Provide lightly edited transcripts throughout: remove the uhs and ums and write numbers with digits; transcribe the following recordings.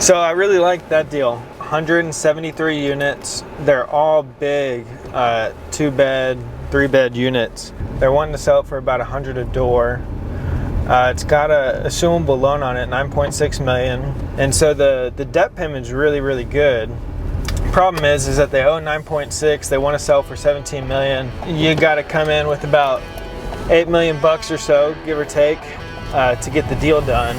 So I really like that deal. 173 units. They're all big 2-bed, 3-bed units. They're wanting to sell it for about $100 a door. It's got a assumable loan on it, 9.6 million. And so the debt payment is really, really good. Problem is that they owe 9.6. They want to sell for 17 million. You got to come in with about 8 million bucks or so, give or take, to get the deal done.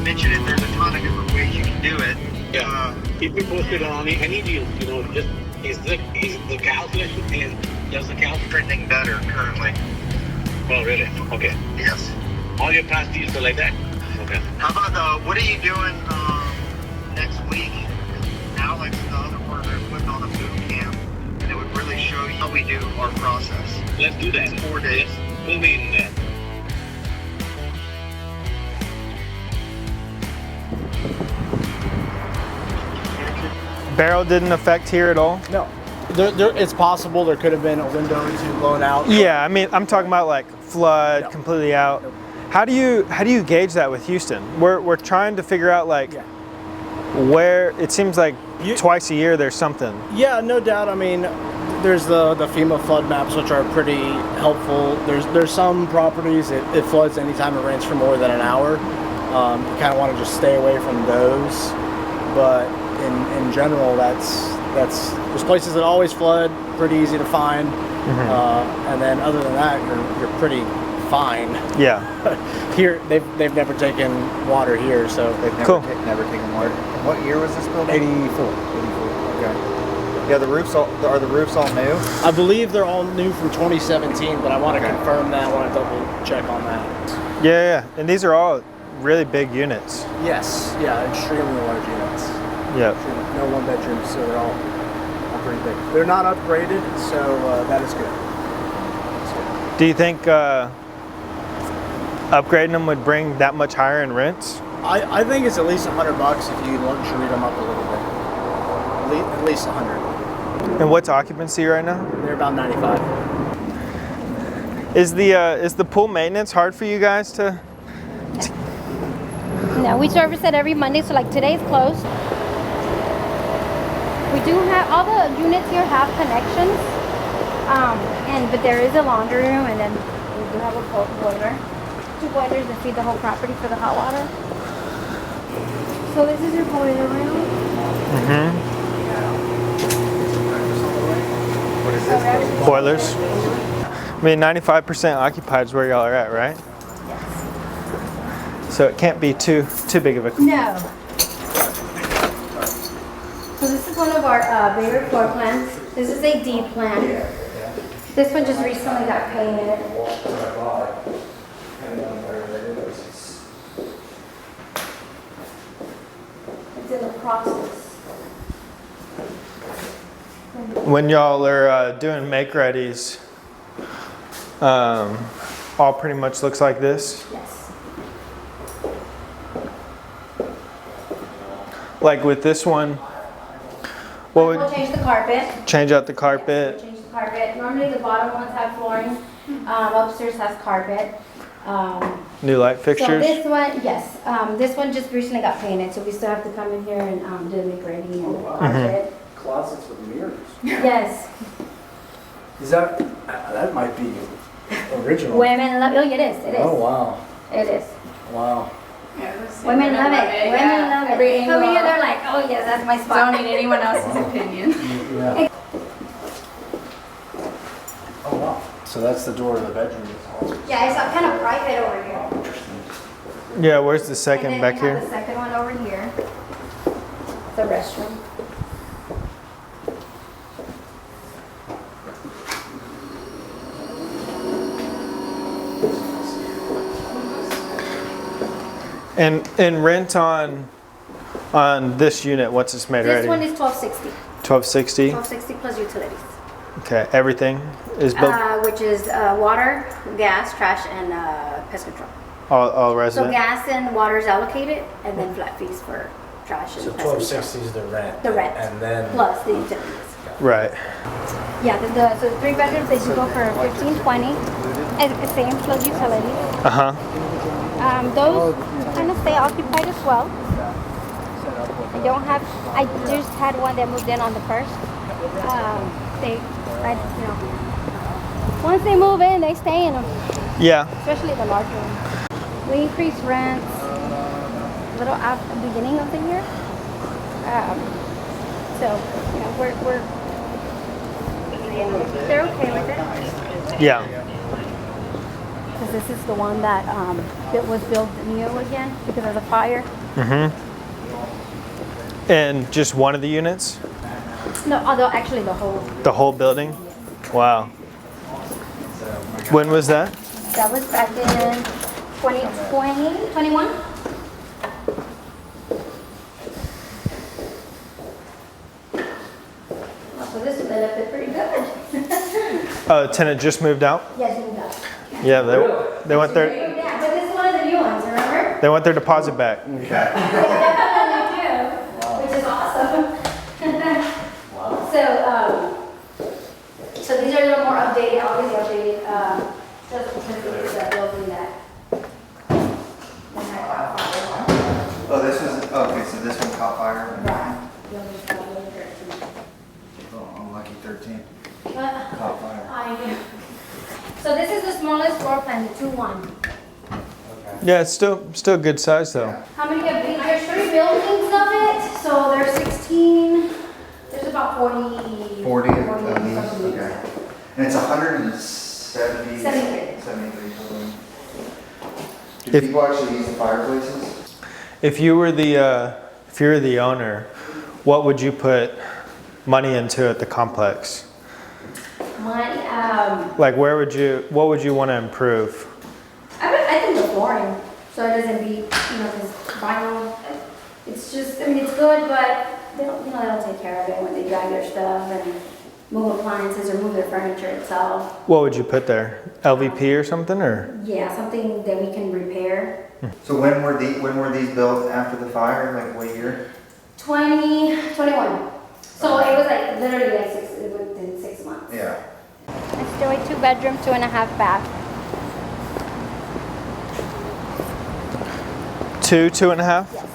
Mention it, there's a ton of different ways you can do it. Yeah. Keep me posted on any deals, you know, just is the calculation and does the calc Trending better currently. Oh really? Okay. Yes. All your past deals are like that? Okay. How about what are you doing next week? Alex, the other partner, putting on a boot camp, and it would really show you how we do our process. Let's do that. 4 days. We'll meet in that. Barrel didn't affect here at all? No. It's possible there could have been a window or two blown out. Yeah, I mean, I'm talking about like flood, completely out. Nope. How do you gauge that with Houston? We're trying to figure out like where it seems like twice a year there's something. Yeah, no doubt. I mean, there's the FEMA flood maps, which are pretty helpful. There's some properties it floods anytime it rains for more than an hour. You kind of want to just stay away from those, but in general, that's there's places that always flood, pretty easy to find, and then other than that, you're pretty fine. Yeah. Here they've never taken water here, so They've never taken water. What year was this built? 84. 84. Okay. Yeah, are the roofs all new? I believe they're all new from 2017, but I want to confirm that. I want to double check on that. Yeah, and these are all really big units. Yes, yeah, extremely large units. Yeah. No one bedrooms, so they're all pretty big. They're not upgraded, so that is good. Do you think upgrading them would bring that much higher in rents? I think it's at least $100 if you luxury them up a little bit. At least 100. And what's occupancy right now? They're about 95. Is the pool maintenance hard for you guys to? No, we service it every Monday, so like today's closed. We do have, all the units here have connections, but there is a laundry room, and then we do have a boiler. 2 boilers that feed the whole property for the hot water. So this is your boiler room. What is this? Boilers. I mean, 95% occupied is where y'all are at, right? Yes. So it can't be too big of a. No. So this is one of our bigger floor plans. This is a D plan. This one just recently got painted. It's in the process. When y'all are doing make-readies, all pretty much looks like this. Yes. Like with this one, what We'll would change the carpet. change out the Yes, carpet? we'll change the carpet. Normally the bottom ones have flooring. Upstairs has carpet. New light So fixtures? this one, yes, this one just recently got painted, so we still have to come in here and do the make-ready and wash it. Closets with mirrors. Yes. Is that might be original? Women love it. Oh, it is. It is. Oh wow. It is. Wow. Women love it. Women love it. Every Come angle. here, they're like, oh yes, that's my spot. Don't need anyone else's opinion. Yeah. Oh wow. So that's the door to the bedroom. Yeah, it's kind of private over here. Yeah, where's the second And then back we have here? the second one over here. The restroom. And rent on this unit, what's this made This ready? one is $1260. 1260. $1260 plus utilities. Okay, everything is built, Which is water, gas, trash, and pest control. all So resident? gas and water is allocated, and then flat fees for trash and So pest control. 1260 is the rent. The rent. And then Plus the utilities. Right. Yeah, so the 3 bedrooms, they do go for $1520, As the same field utilities. Uh-huh. Those kind of stay occupied as well. I just had one that moved in on the first. Once they move in, they stay in them, Yeah. especially the larger ones. We increase rents a little at the beginning of the year. They're okay with it. Yeah. Because this is the one that was built new again because of the fire. Mm-hmm. And just one of the units? No, although actually the whole. The whole building? Wow. When was that? That was back in 2020, 21. So this one left it pretty good. Tenant just moved out? Yes, moved out. Yeah, they want their Yeah, but this is one of the new ones, remember? they want their deposit back. Which is awesome. So these are a little more updated, obviously updated, just because it is a building that caught fire. Oh, this was, okay, so this one caught fire? Yeah. Building's probably 13. Oh, unlucky 13. But Caught fire. so this is the smallest floor plan, the 2-1. Yeah, it's still good size though. How many of these? There's 3 buildings of it, so there's 16. There's about 40. 40 of something. these, okay. And it's 170. 73. 73 building. Do people actually use the fireplaces? If you were the owner, what would you put money into at the complex? Money, Like what would you want to improve? I think the flooring, so it doesn't be, this vinyl. It's just, it's good, but they don't take care of it when they drag their stuff and move appliances or move their furniture itself. What would you put there? LVP or something, or? Yeah, something that we can repair. So when were these built after the fire? Like what year? 2021. So it was like literally within 6 months. Yeah. It's still a 2-bedroom, 2.5 bath. 2.5? Yes,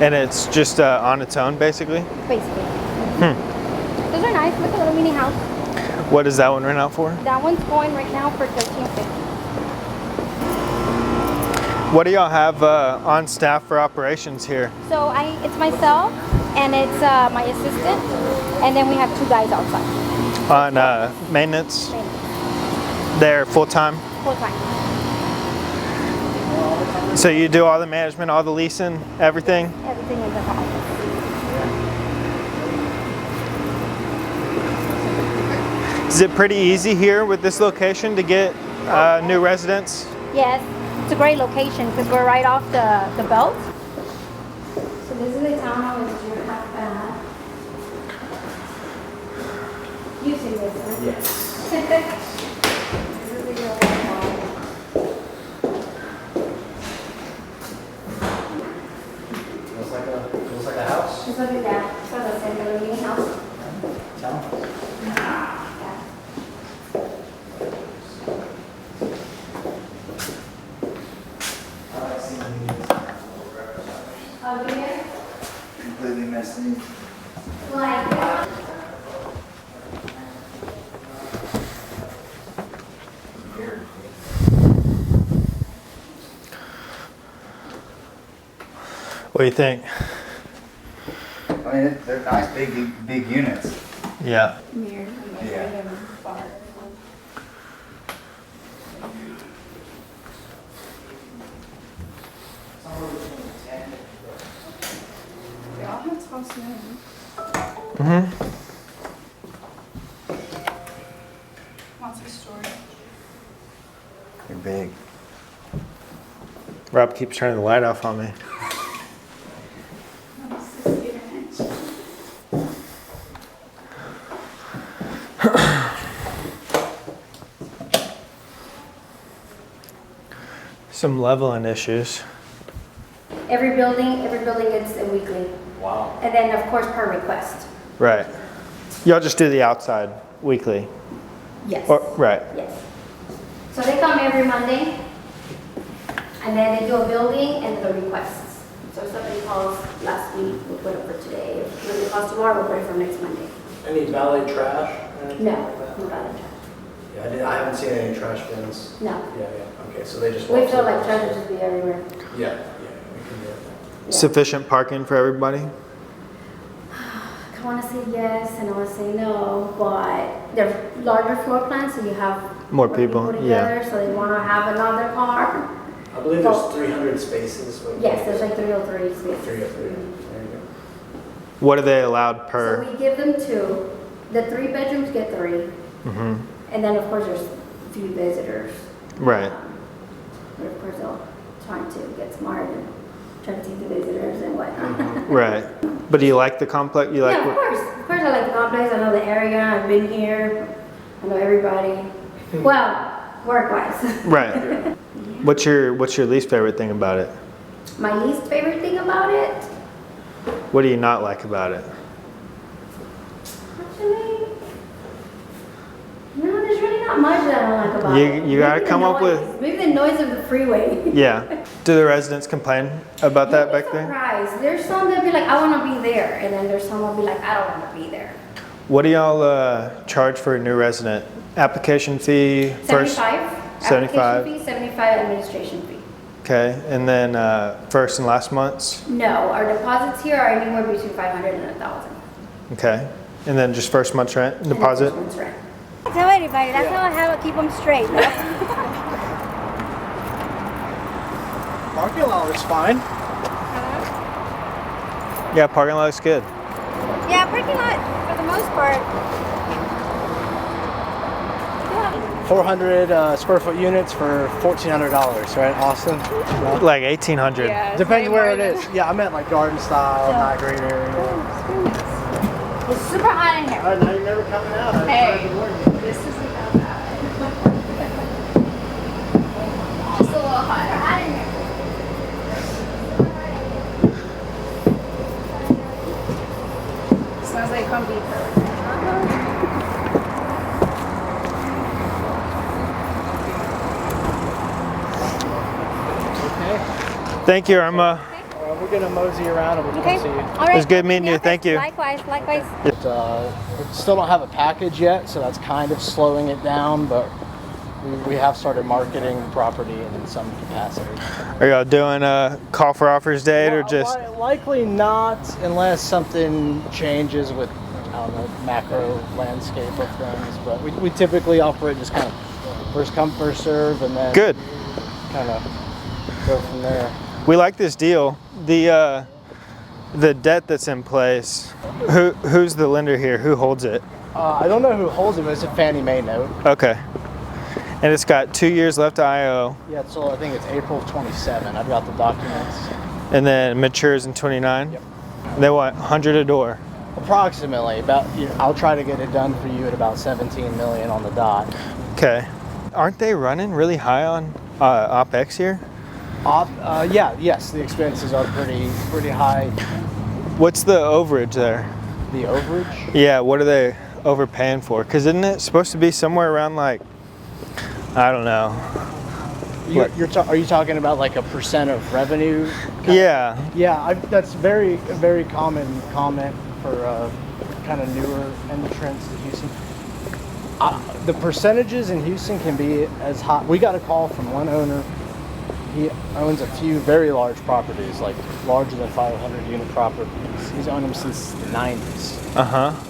And it's just on its own, basically? basically. Those are nice. Look, a little mini house. What does that one rent out for? That one's going right now for $13.50. What do y'all have on staff for operations here? So it's myself and it's my assistant, and then we have 2 guys outside. On maintenance? They're full-time? Full time. So you do all the management, all the leasing, everything? Everything in the house. Is it pretty easy here with this location to get new residents? Yes, it's a great location because we're right off the belt. So this is the townhouse, it's your half bath. You see this, huh? Yes. This is the girl. Looks like a house. Just look at that. So that's a little mini house. Over here, Completely messy. like that. What do you think? I mean, they're nice big units. Yeah. Mirror. Yeah. They all have house names. Mm-hmm. What's the story? They're big. Rob keeps turning the light off on me. Some leveling issues. Every building gets a weekly. Wow. And then of course per request. Right. Y'all just do the outside weekly. Yes. Right. Yes. So they come every Monday, and then they do a building and the requests. So if somebody calls last week, we'll put it for today. If somebody calls tomorrow, we'll put it for next Monday. Any valet trash? No, not a Yeah, I haven't seen any trash bins. No. Yeah. Okay, so they just. We feel like trash would just be everywhere. Yeah, we can do that. Yeah. Sufficient parking for everybody? I want to say yes and I want to say no, but they're larger floor plans, so you have More people, together, so they want to have another car. I believe there's 300 spaces. Yes, there's like 303 spaces. 303. There you go. What are they allowed So per? we give them 2. The 3 bedrooms get 3. Hmm. And then of course there's a few visitors. Right. But of course they'll try to get smart and try to take the visitors and whatnot. Right. But do you like the complex? You like Yeah, of course. Of course I like the complex. I know the area. I've been here. I know everybody. Well, work-wise. Right. What's your least favorite thing about it? My least favorite thing about it? What do you not like about it? Actually, no, there's really not much that I don't like about it. You gotta Maybe the come up noise. with. Maybe the noise of the freeway. Yeah. Do the residents complain about that You'll be back there? surprised. There's some that be like, I want to be there. And then there's some that be like, I don't want to be there. What do y'all charge for a new resident? Application fee first? 75. 75. Application fee, 75 administration fee. Okay, and then first and last months? No, our deposits here are anywhere between 500 and 1,000. Okay, and then just first month's rent deposit? That's right. Tell anybody, that's how I have to keep them straight. Parking lot looks fine. Yeah, parking lot looks good. Yeah, parking lot for the most part. 400 square foot units for $1,400, right, Austin? No? Like 1,800. Yeah, Depends where it is. Yeah, I meant like garden style, not great area. It's super hot in here. Now you're never coming out. Hey, this isn't that bad. Just a little hot in here. Smells like Home Depot. Thank you, Irma. We're gonna mosey around and we'll Okay. come see you. All right. It was good meeting you. Yeah, Thank you. Likewise. We still don't have a package yet, so that's kind of slowing it down, but we have started marketing the property in some capacity. Are y'all doing a call for offers date or just? Likely not, unless something changes with, I don't know, macro landscape of things, but we typically operate just kind of first come, first serve, and then Good. kind of go from there. We like this deal. The debt that's in place. Who's the lender here? Who holds it? I don't know who holds it, but it's a Fannie Mae note. Okay. And it's got 2 years left to IO, Yeah, so I think it's April of 27. I've got the documents. and then matures in 29. Yep. They want 100 a door. Approximately, about. I'll try to get it done for you at about 17 million on the dot. Okay. Aren't they running really high on OpEx here? Yes, the expenses are pretty high. What's the overage there? The overage. Yeah, what are they overpaying for? Because isn't it supposed to be somewhere around like, I don't know. Are you talking about like a percent of revenue? Yeah. Yeah, that's very common comment for kind of newer entrants to Houston. The percentages in Houston can be as high. We got a call from one owner. He owns a few very large properties, like larger than 500 unit properties. He's owned them since the 90s.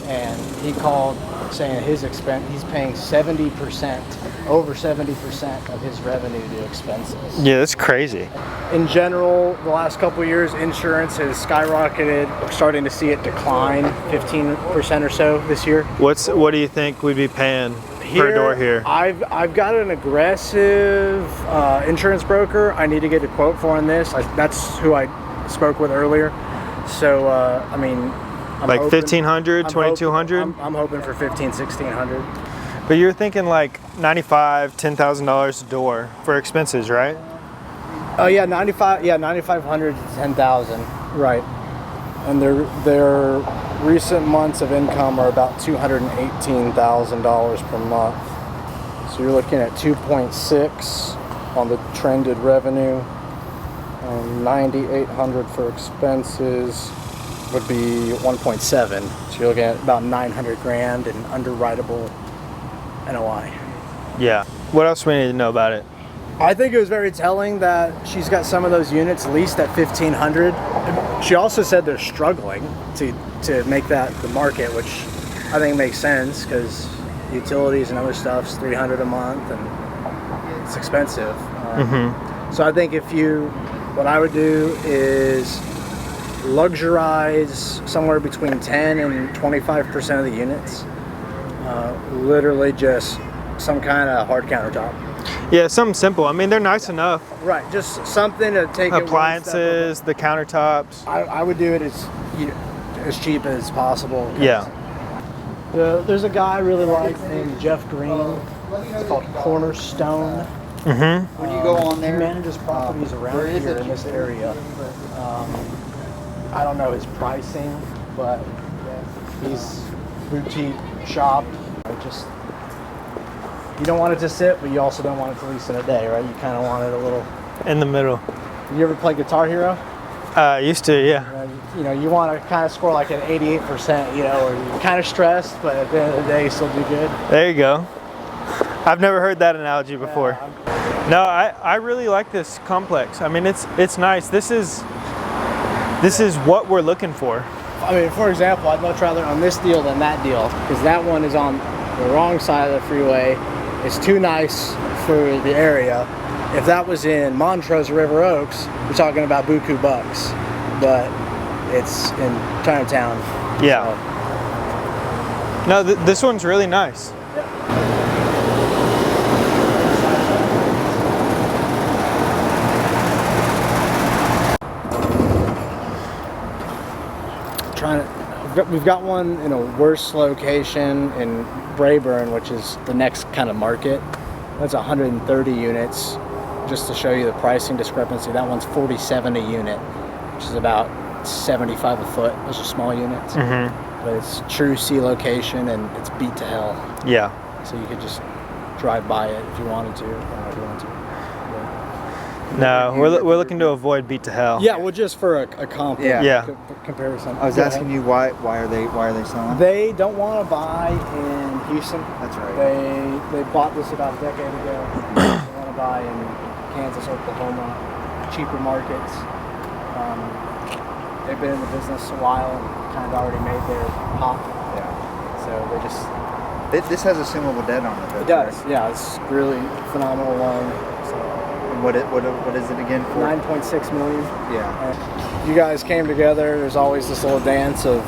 And he called saying his expense, he's paying 70%, over 70% of his revenue to expenses. Yeah, that's crazy. In general, the last couple of years, insurance has skyrocketed. We're starting to see it decline 15% or so this year. What do you think we'd be paying per door here? I've got an aggressive insurance broker. I need to get a quote for on this. That's who I spoke with earlier. So I mean, I'm like hoping- 1,500, 2,200? I'm hoping for 1,500, 1,600. But you're thinking like $95,000, $10,000 a door for expenses, right? Oh yeah, 9,500 to 10,000. Right. And their recent months of income are about $218,000 per month. So you're looking at 2.6 on the trended revenue. 9,800 for expenses would be 1.7. So you're looking at about 900 grand in underwritable NOI. Yeah. What else do we need to know about it? I think it was very telling that she's got some of those units leased at 1,500. She also said they're struggling to make that the market, which I think makes sense because utilities and other stuff's 300 a month and it's expensive. So I think what I would do is luxurize somewhere between 10 and 25% of the units. Literally just some kind of hard countertop. Yeah, something simple. I mean, they're nice enough. Right, just something to take appliances, the countertops. I would do it as cheap as possible. Yeah. There's a guy I really like named Jeff Green. It's called Cornerstone. When you go on there, he manages properties around here in this area. I don't know his pricing, but he's boutique shop. You don't want it to sit, but you also don't want it to lease in a day, right? You kind of want it a little in the middle. You ever play Guitar Hero? Used to, yeah. You want to kind of score like an 88%, or you're kind of stressed, but at the end of the day, you still do good. There you go. I've never heard that analogy before. No, I really like this complex. I mean, it's nice. This is what we're looking for. I mean, for example, I'd much rather on this deal than that deal because that one is on the wrong side of the freeway. It's too nice for the area. If that was in Montrose or River Oaks, we're talking about buku bucks, but it's in Chinatown. Yeah. So. No, this one's really nice. We've got one in a worse location in Brayburn, which is the next kind of market. That's 130 units. Just to show you the pricing discrepancy, that one's 47 a unit, which is about 75 a foot. Those are small units, but it's true C location and it's beat to hell. Yeah. So you could just drive by it if you wanted to, or if you want to. No, we're looking to avoid beat to hell. Yeah, well, just for a comp comparison. I was asking you why are they selling? They don't want to buy in Houston. That's right. They bought this about a decade ago. They want to buy in Kansas, Oklahoma, cheaper markets. They've been in the business a while and kind of already made their pop. Yeah. So they just. This has assumable debt on it. Though, it does. Right? Yeah, it's really phenomenal loan. So. What is it again for? 9.6 million. Yeah. You guys came together. There's always this little dance of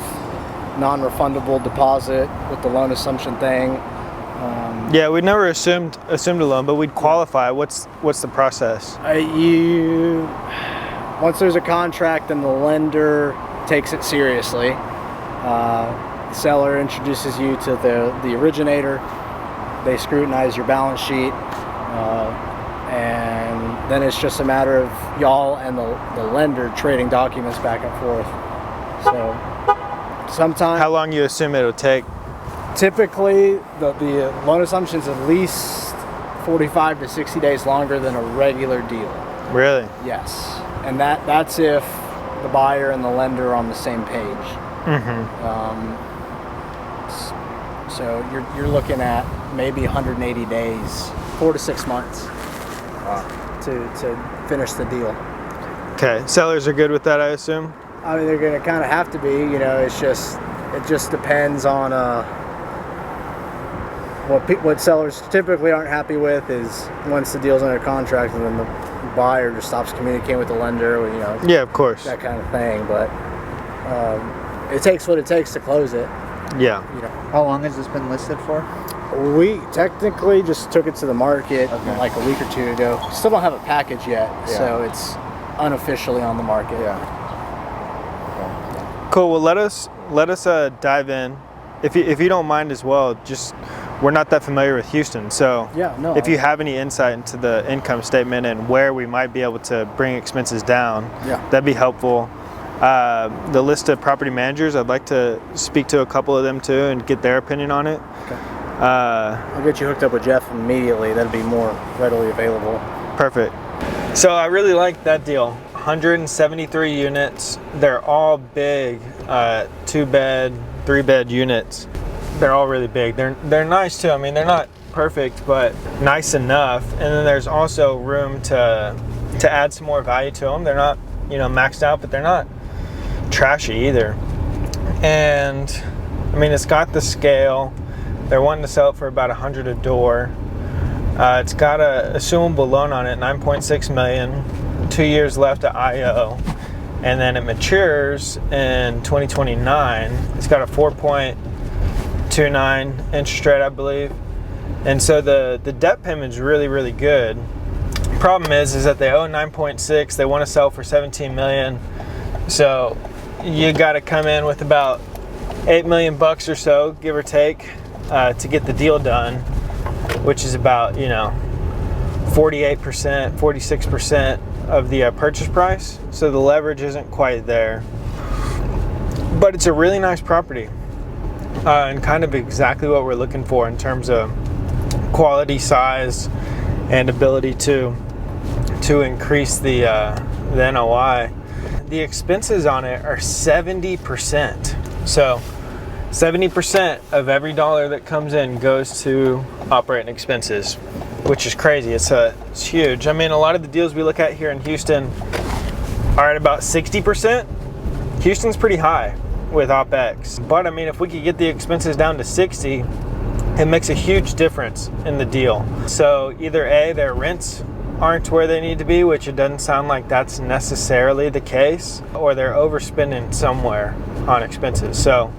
non-refundable deposit with the loan assumption thing. Yeah, we never assumed a loan, but we'd qualify. What's the process? Once there's a contract, then the lender takes it seriously. The seller introduces you to the originator. They scrutinize your balance sheet. And then it's just a matter of y'all and the lender trading documents back and forth. So sometimes. How long you assume it'll take? Typically, the loan assumption's at least 45 to 60 days longer than a regular deal. Really? Yes, and that's if the buyer and the lender are on the same page. So you're looking at maybe 180 days, 4 to 6 months. To finish the deal. Okay, sellers are good with that, I assume? I mean, they're going to kind of have to be, it just depends on what sellers typically aren't happy with is once the deal's under contract and then the buyer just stops communicating with the lender, Yeah, of course. that kind of thing, but it takes what it takes to close it. Yeah. How long has this been listed for? We technically just took it to the market like a week or two ago. Still don't have a package yet, so it's unofficially on the market. Yeah. Cool. Well, let us dive in, if you don't mind as well. Just we're not that familiar with Houston, so if you have any insight into the income statement and where we might be able to bring expenses down, that'd be helpful. The list of property managers, I'd like to speak to a couple of them too and get their opinion on it. Okay. I'll get you hooked up with Jeff immediately. That'll be more readily available. Perfect. So I really like that deal. 173 units. They're all big, 2-bed, 3-bed units. They're all really big. They're nice too. I mean, they're not perfect, but nice enough. And then there's also room to add some more value to them. They're not, maxed out, but they're not trashy either. And I mean, it's got the scale. They're wanting to sell it for about $100 a door. It's got a assumable loan on it, $9.6 million, 2 years left at IO, and then it matures in 2029. It's got a 4.29 interest rate, I believe. And so the debt payment is really, really good. Problem is that they owe 9.6. They want to sell for 17 million. So you got to come in with about 8 million bucks or so, give or take, to get the deal done, which is about 48%, 46% of the purchase price. So the leverage isn't quite there, but it's a really nice property, and kind of exactly what we're looking for in terms of quality, size, and ability to increase the NOI. The expenses on it are 70%. So 70% of every dollar that comes in goes to operating expenses, which is crazy. It's huge. I mean, a lot of the deals we look at here in Houston are at about 60%. Houston's pretty high with OpEx. But I mean, if we could get the expenses down to 60, it makes a huge difference in the deal. So either A, their rents aren't where they need to be, which it doesn't sound like that's necessarily the case, or they're overspending somewhere on expenses. So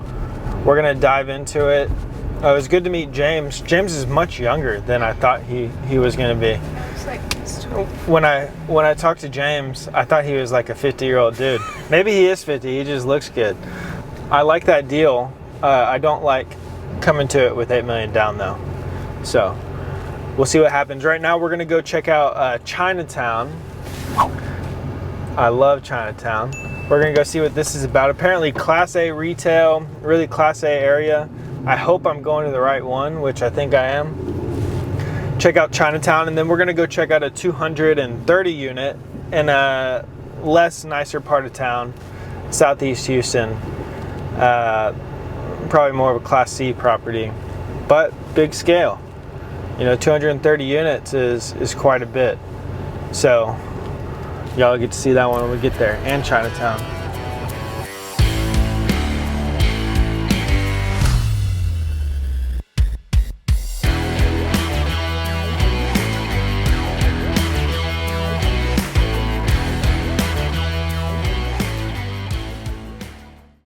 we're gonna dive into it. It was good to meet James. James is much younger than I thought he was gonna be. When I talked to James, I thought he was like a 50-year-old dude. Maybe he is 50, he just looks good. I like that deal. I don't like coming to it with 8 million down though. So we'll see what happens. Right now we're gonna go check out Chinatown. I love Chinatown. We're gonna go see what this is about. Apparently Class A retail, really Class A area. I hope I'm going to the right one, which I think I am. Check out Chinatown, and then we're gonna go check out a 230 unit in a nicer part of town, Southeast Houston. Probably more of a Class C property, but big scale. 230 units is quite a bit. So y'all get to see that one when we get there, and Chinatown.